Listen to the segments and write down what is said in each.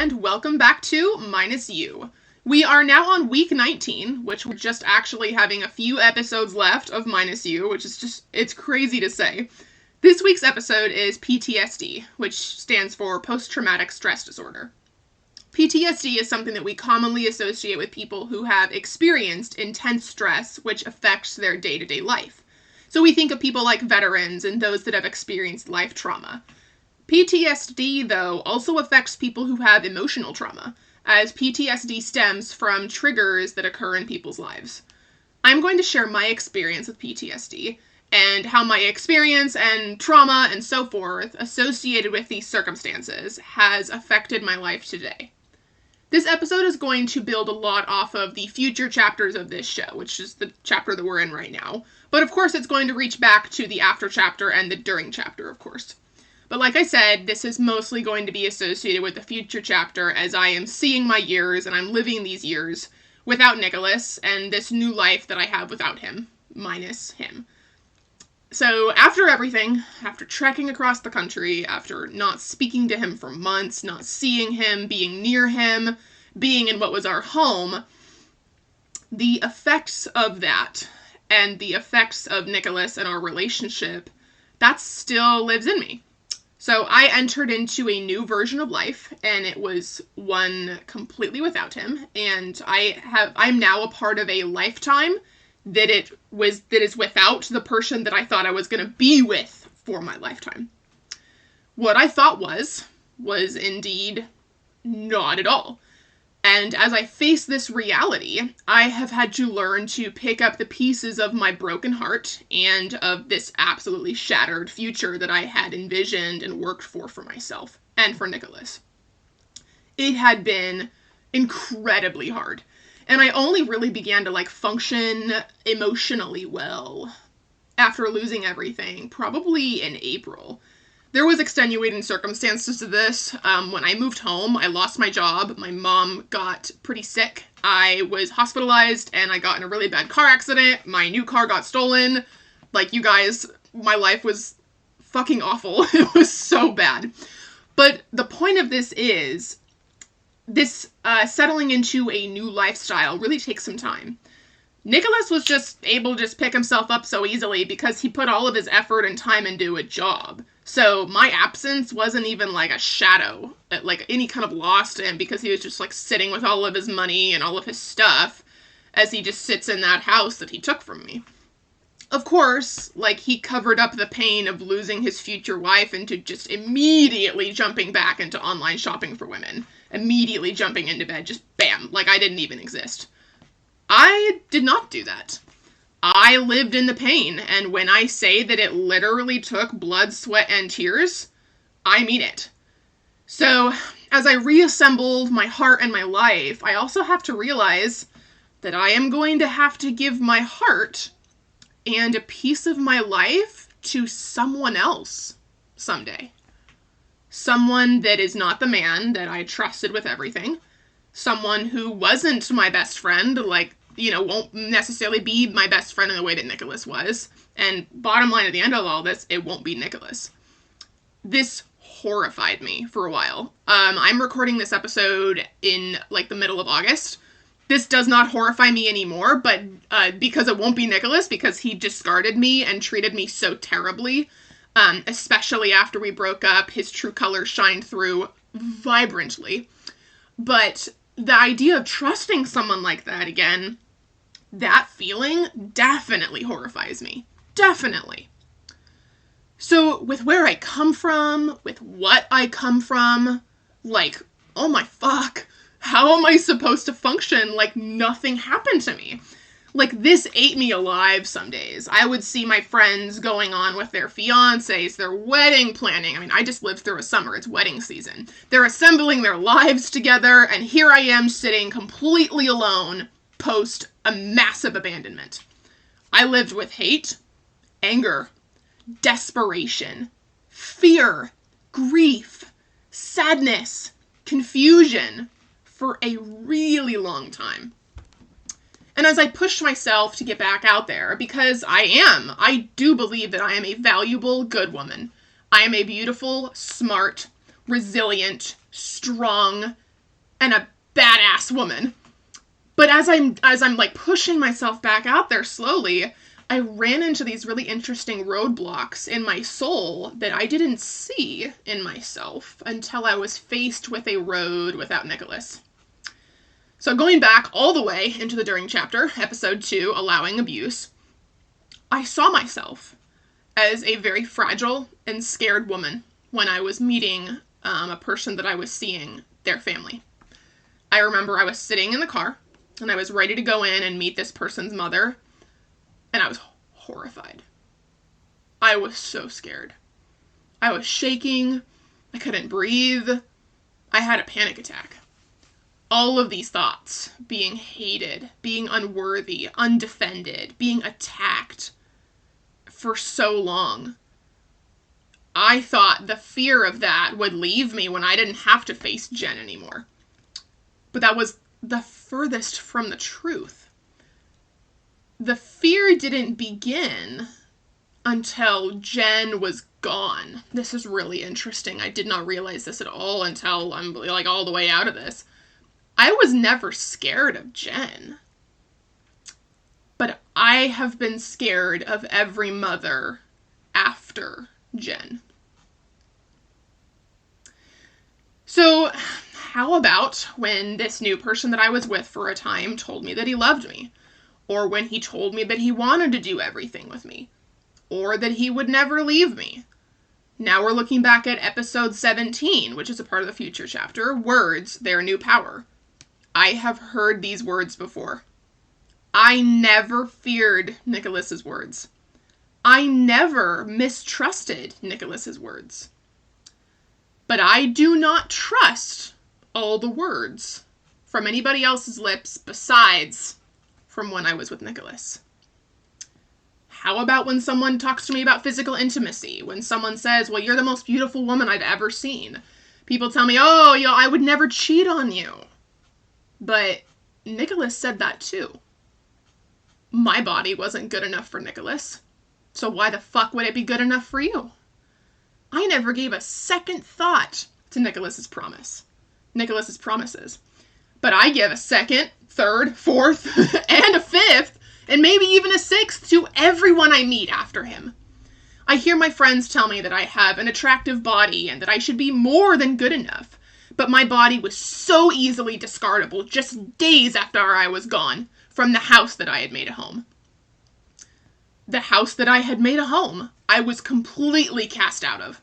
and welcome back to Minus You. We are now on week 19, which we're just actually having a few episodes left of Minus You, which is just, it's crazy to say. This week's episode is PTSD, which stands for Post-Traumatic Stress Disorder. PTSD is something that we commonly associate with people who have experienced intense stress, which affects their day-to-day life. So we think of people like veterans and those that have experienced life trauma. PTSD, though, also affects people who have emotional trauma, as PTSD stems from triggers that occur in people's lives. I'm going to share my experience with PTSD, and how my experience and trauma and so forth associated with these circumstances has affected my life today. This episode is going to build a lot off of the future chapters of this show, which is the chapter that we're in right now. But of course it's going to reach back to the after chapter and the during chapter, of course. But like I said, this is mostly going to be associated with the future chapter as I am seeing my years and I'm living these years without Nicholas and this new life that I have without him, minus him. So after everything, after trekking across the country, after not speaking to him for months, not seeing him, being near him, being in what was our home, the effects of that and the effects of Nicholas and our relationship, that still lives in me. So I entered into a new version of life, and it was one completely without him, and I'm now a part of a lifetime that is without the person that I thought I was going to be with for my lifetime. What I thought was indeed not at all. And as I face this reality, I have had to learn to pick up the pieces of my broken heart and of this absolutely shattered future that I had envisioned and worked for myself and for Nicholas. It had been incredibly hard. And I only really began to function emotionally well after losing everything, probably in April. There was extenuating circumstances to this. When I moved home, I lost my job. My mom got pretty sick. I was hospitalized and I got in a really bad car accident. My new car got stolen. You guys, my life was fucking awful. It was so bad. But the point of this is, this settling into a new lifestyle really takes some time. Nicholas was just able to just pick himself up so easily because he put all of his effort and time into a job. So my absence wasn't even a shadow, any kind of loss to him because he was just sitting with all of his money and all of his stuff as he just sits in that house that he took from me. Of course, he covered up the pain of losing his future wife into just immediately jumping back into online shopping for women. Immediately jumping into bed, just bam, I didn't even exist. I did not do that. I lived in the pain, and when I say that it literally took blood, sweat, and tears, I mean it. So, as I reassembled my heart and my life, I also have to realize that I am going to have to give my heart and a piece of my life to someone else someday. Someone that is not the man that I trusted with everything. Someone who wasn't my best friend, won't necessarily be my best friend in the way that Nicholas was. And bottom line at the end of all this, it won't be Nicholas. This horrified me for a while. I'm recording this episode in the middle of August. This does not horrify me anymore, but because it won't be Nicholas, because he discarded me and treated me so terribly, especially after we broke up, his true colors shined through vibrantly. But the idea of trusting someone like that again, that feeling definitely horrifies me. Definitely. So with where I come from, with what I come from, oh my fuck, how am I supposed to function like nothing happened to me? This ate me alive some days. I would see my friends going on with their fiancés, their wedding planning. I just lived through a summer. It's wedding season. They're assembling their lives together, and here I am sitting completely alone post a massive abandonment. I lived with hate, anger, desperation, fear, grief, sadness, confusion for a really long time. And as I pushed myself to get back out there, because I do believe that I am a valuable, good woman. I am a beautiful, smart, resilient, strong, and a badass woman. But as I'm like pushing myself back out there slowly, I ran into these really interesting roadblocks in my soul that I didn't see in myself until I was faced with a road without Nicholas. So going back all the way into the During chapter, episode 2, Allowing Abuse, I saw myself as a very fragile and scared woman when I was meeting a person that I was seeing, their family. I remember I was sitting in the car, and I was ready to go in and meet this person's mother, and I was horrified. I was so scared. I was shaking. I couldn't breathe. I had a panic attack. All of these thoughts, being hated, being unworthy, undefended, being attacked for so long. I thought the fear of that would leave me when I didn't have to face Jen anymore. But that was the furthest from the truth. The fear didn't begin until Jen was gone. This is really interesting. I did not realize this at all until I'm like all the way out of this. I was never scared of Jen. But I have been scared of every mother after Jen. So, how about when this new person that I was with for a time told me that he loved me? Or when he told me that he wanted to do everything with me? Or that he would never leave me? Now we're looking back at episode 17, which is a part of the future chapter, Words, Their New Power. I have heard these words before. I never feared Nicholas's words. I never mistrusted Nicholas's words. But I do not trust all the words from anybody else's lips besides from when I was with Nicholas. How about when someone talks to me about physical intimacy? When someone says, well, you're the most beautiful woman I've ever seen. People tell me, oh, I would never cheat on you. But Nicholas said that too. My body wasn't good enough for Nicholas. So why the fuck would it be good enough for you? I never gave a second thought to Nicholas's promises. But I give a second, third, fourth, and a fifth, and maybe even a sixth to everyone I meet after him. I hear my friends tell me that I have an attractive body and that I should be more than good enough. But my body was so easily discardable just days after I was gone from the house that I had made a home. The house that I had made a home, I was completely cast out of.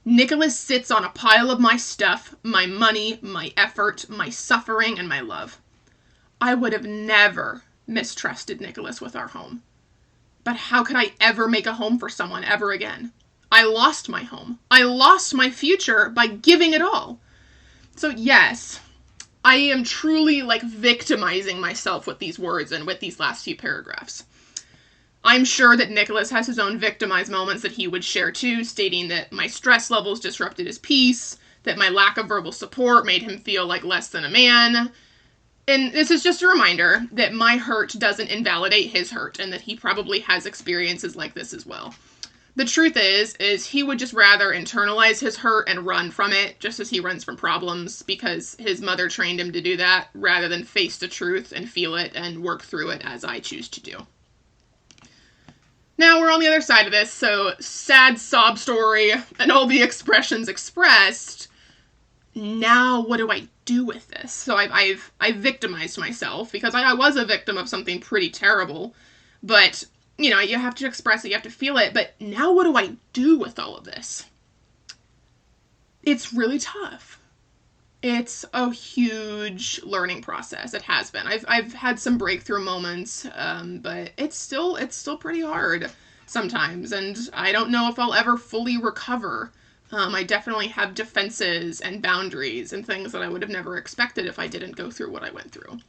Nicholas sits on a pile of my stuff, my money, my effort, my suffering, and my love. I would have never mistrusted Nicholas with our home. But how could I ever make a home for someone ever again? I lost my home. I lost my future by giving it all. So yes, I am truly victimizing myself with these words and with these last few paragraphs. I'm sure that Nicholas has his own victimized moments that he would share too, stating that my stress levels disrupted his peace, that my lack of verbal support made him feel like less than a man. And this is just a reminder that my hurt doesn't invalidate his hurt and that he probably has experiences like this as well. The truth is he would just rather internalize his hurt and run from it, just as he runs from problems, because his mother trained him to do that, rather than face the truth and feel it and work through it as I choose to do. Now we're on the other side of this, so sad sob story and all the expressions expressed. Now what do I do with this? So I've victimized myself because I was a victim of something pretty terrible, but you have to express it, you have to feel it, but now what do I do with all of this? It's really tough. It's a huge learning process. It has been. I've had some breakthrough moments, but it's still pretty hard sometimes, and I don't know if I'll ever fully recover. I definitely have defenses and boundaries and things that I would have never expected if I didn't go through what I went through.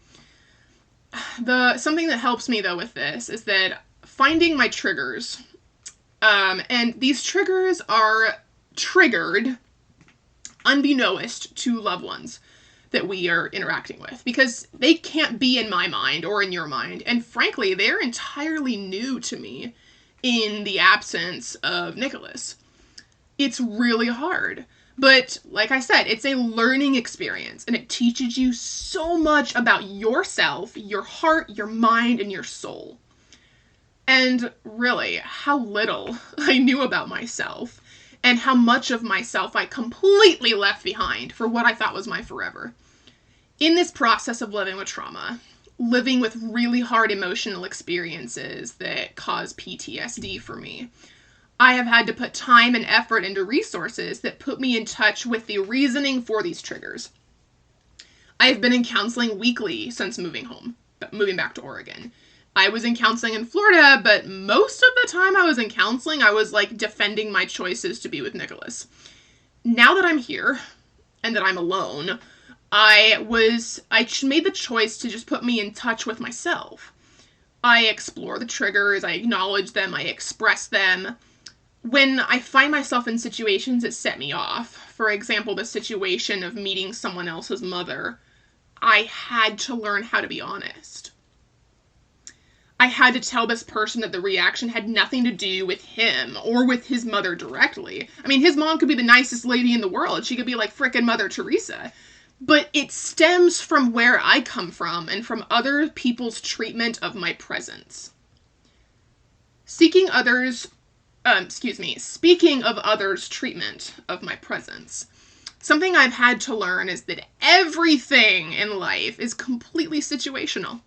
Something that helps me though with this is that finding my triggers, and these triggers are triggered unbeknownst to loved ones that we are interacting with, because they can't be in my mind or in your mind, and frankly, they're entirely new to me in the absence of Nicholas. It's really hard, But like I said, it's a learning experience, and it teaches you so much about yourself, your heart, your mind, and your soul. And really, how little I knew about myself, and how much of myself I completely left behind for what I thought was my forever. In this process of living with trauma, living with really hard emotional experiences that cause PTSD for me, I have had to put time and effort into resources that put me in touch with the reasoning for these triggers. I have been in counseling weekly since moving back to Oregon. I was in counseling in Florida, but most of the time I was in counseling, I was like defending my choices to be with Nicholas. Now that I'm here and that I'm alone, I made the choice to just put me in touch with myself. I explore the triggers, I acknowledge them, I express them. When I find myself in situations that set me off, for example, the situation of meeting someone else's mother, I had to learn how to be honest. I had to tell this person that the reaction had nothing to do with him or with his mother directly. I mean, his mom could be the nicest lady in the world. She could be like frickin' Mother Teresa. But it stems from where I come from and from other people's treatment of my presence. Speaking of others' treatment of my presence, something I've had to learn is that everything in life is completely situational.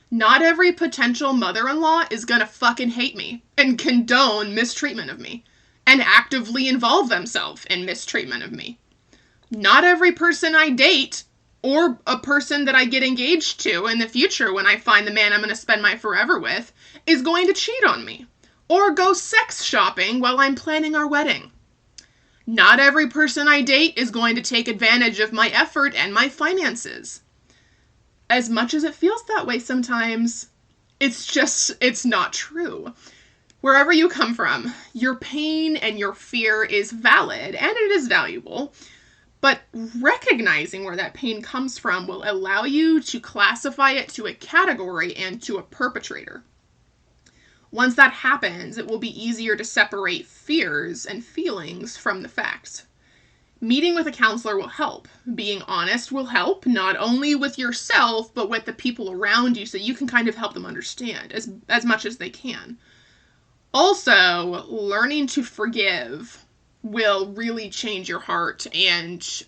Not every potential mother-in-law is gonna fucking hate me and condone mistreatment of me and actively involve themselves in mistreatment of me. Not every person I date or a person that I get engaged to in the future when I find the man I'm gonna spend my forever with is going to cheat on me or go sex shopping while I'm planning our wedding. Not every person I date is going to take advantage of my effort and my finances. As much as it feels that way sometimes, it's not true. Wherever you come from, your pain and your fear is valid and it is valuable, but recognizing where that pain comes from will allow you to classify it to a category and to a perpetrator. Once that happens, it will be easier to separate fears and feelings from the facts. Meeting with a counselor will help. Being honest will help, not only with yourself, but with the people around you, so you can kind of help them understand as much as they can. Also, learning to forgive will really change your heart, and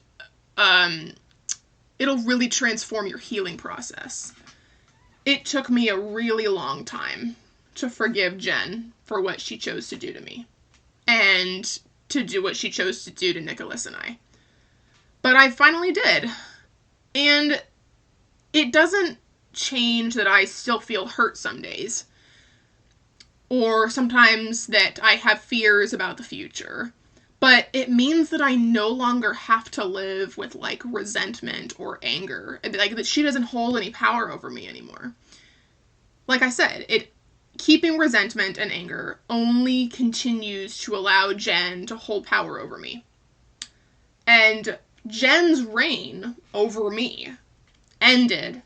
it'll really transform your healing process. It took me a really long time to forgive Jen for what she chose to do to me, and to do what she chose to do to Nicholas and I. But I finally did. And it doesn't change that I still feel hurt some days, or sometimes that I have fears about the future. But it means that I no longer have to live with, like, resentment or anger. Like, that she doesn't hold any power over me anymore. Like I said, keeping resentment and anger only continues to allow Jen to hold power over me. And Jen's reign over me ended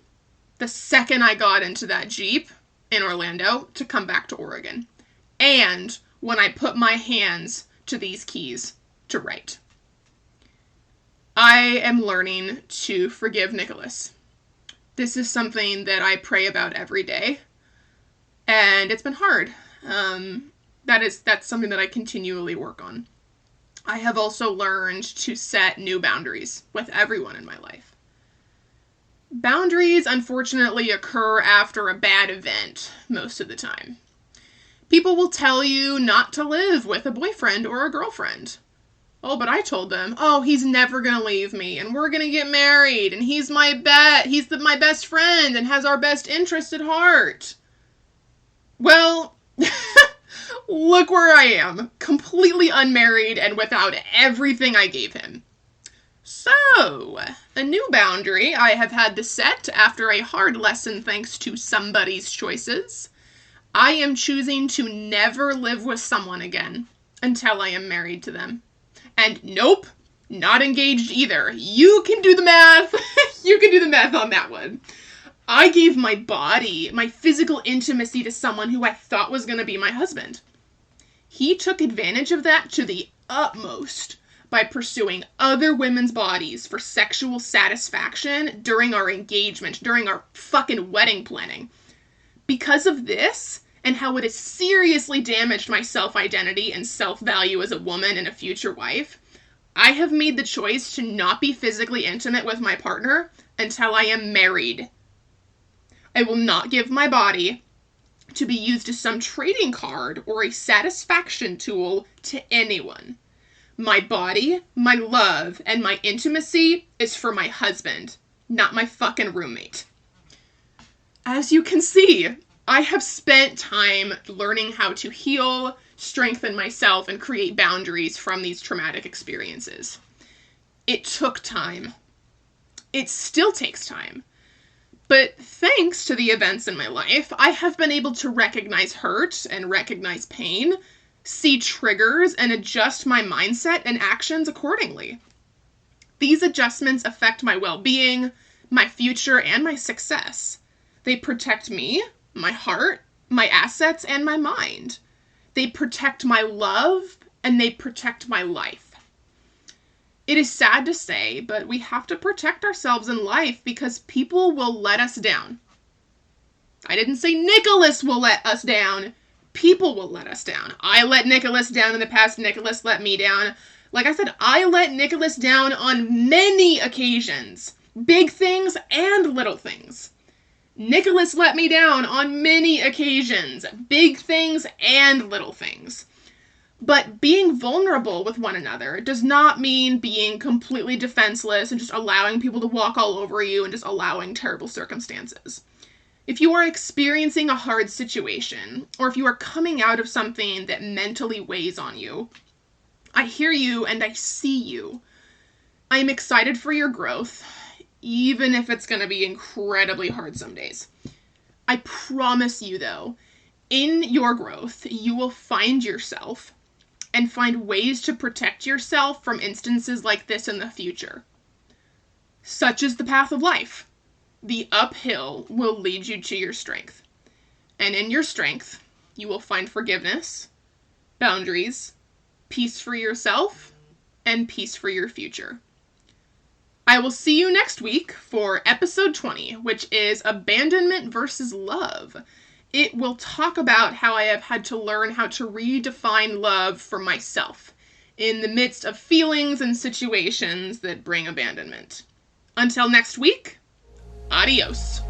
the second I got into that Jeep in Orlando to come back to Oregon. And when I put my hands to these keys to write. I am learning to forgive Nicholas. This is something that I pray about every day. And it's been hard. That's something that I continually work on. I have also learned to set new boundaries with everyone in my life. Boundaries, unfortunately, occur after a bad event most of the time. People will tell you not to live with a boyfriend or a girlfriend. Oh, but I told them, he's never gonna leave me, and we're gonna get married, and he's my best friend, and has our best interest at heart. Well, look where I am, completely unmarried and without everything I gave him. So, a new boundary I have had to set after a hard lesson thanks to somebody's choices. I am choosing to never live with someone again until I am married to them. And nope, not engaged either. You can do the math. You can do the math on that one. I gave my body, my physical intimacy to someone who I thought was going to be my husband. He took advantage of that to the utmost by pursuing other women's bodies for sexual satisfaction during our engagement, during our fucking wedding planning. Because of this, and how it has seriously damaged my self-identity and self-value as a woman and a future wife, I have made the choice to not be physically intimate with my partner until I am married. I will not give my body to be used as some trading card or a satisfaction tool to anyone. My body, my love, and my intimacy is for my husband, not my fucking roommate. As you can see, I have spent time learning how to heal, strengthen myself, and create boundaries from these traumatic experiences. It took time. It still takes time. But thanks to the events in my life, I have been able to recognize hurt and recognize pain, see triggers, and adjust my mindset and actions accordingly. These adjustments affect my well-being, my future, and my success. They protect me, my heart, my assets, and my mind. They protect my love, and they protect my life. It is sad to say, but we have to protect ourselves in life because people will let us down. I didn't say Nicholas will let us down. People will let us down. I let Nicholas down in the past. Nicholas let me down. Like I said, I let Nicholas down on many occasions. Big things and little things. Nicholas let me down on many occasions. Big things and little things. But being vulnerable with one another does not mean being completely defenseless and just allowing people to walk all over you and just allowing terrible circumstances. If you are experiencing a hard situation, or if you are coming out of something that mentally weighs on you, I hear you and I see you. I am excited for your growth, even if it's going to be incredibly hard some days. I promise you, though, in your growth, you will find yourself and find ways to protect yourself from instances like this in the future. Such is the path of life. The uphill will lead you to your strength. And in your strength, you will find forgiveness, boundaries, peace for yourself, and peace for your future. I will see you next week for episode 20, which is Abandonment versus Love. It will talk about how I have had to learn how to redefine love for myself in the midst of feelings and situations that bring abandonment. Until next week, adios.